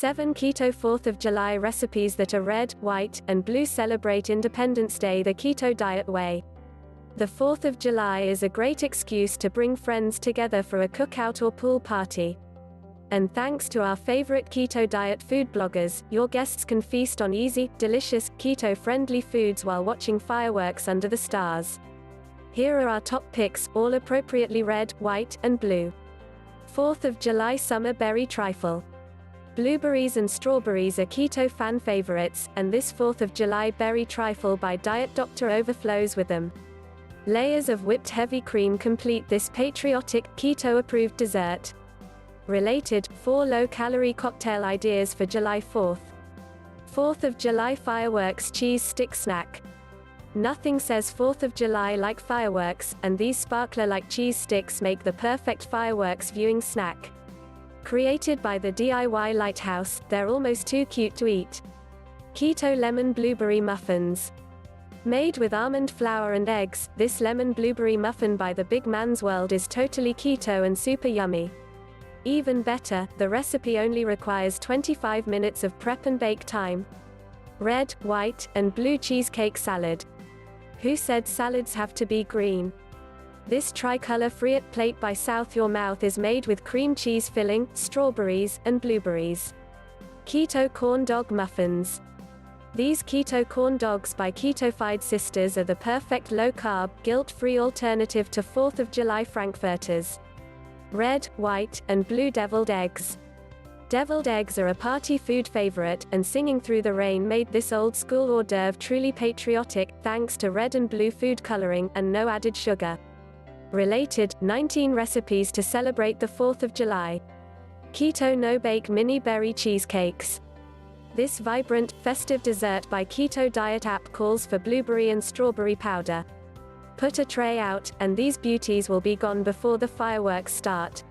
7 Keto 4th of July recipes that are red, white, and blue celebrate Independence Day the keto diet way. The 4th of July is a great excuse to bring friends together for a cookout or pool party. And thanks to our favorite keto diet food bloggers, your guests can feast on easy, delicious, keto-friendly foods while watching fireworks under the stars. Here are our top picks, all appropriately red, white, and blue. 4th of July Summer Berry Trifle. Blueberries and strawberries are keto fan favorites, and this 4th of July berry trifle by Diet Doctor overflows with them. Layers of whipped heavy cream complete this patriotic, keto-approved dessert. Related, 4 low-calorie cocktail ideas for July 4th. 4th of July fireworks cheese stick snack. Nothing says 4th of July like fireworks, and these sparkler-like cheese sticks make the perfect fireworks viewing snack. Created by the DIY Lighthouse, they're almost too cute to eat. Keto lemon blueberry muffins. Made with almond flour and eggs, this lemon blueberry muffin by the Big Man's World is totally keto and super yummy. Even better, the recipe only requires 25 minutes of prep and bake time. Red, white, and blue cheesecake salad. Who said salads have to be green? This tricolor friite plate by South Your Mouth is made with cream cheese filling, strawberries, and blueberries. Keto corn dog muffins. These keto corn dogs by Ketofied Sisters are the perfect low-carb, guilt-free alternative to 4th of July frankfurters. Red, white, and blue deviled eggs. Deviled eggs are a party food favorite, and Singing Through the Rain made this old-school hors d'oeuvre truly patriotic, thanks to red and blue food coloring, and no added sugar. Related, 19 recipes to celebrate the 4th of July. Keto no-bake mini berry cheesecakes. This vibrant, festive dessert by Keto Diet app calls for blueberry and strawberry powder. Put a tray out, and these beauties will be gone before the fireworks start.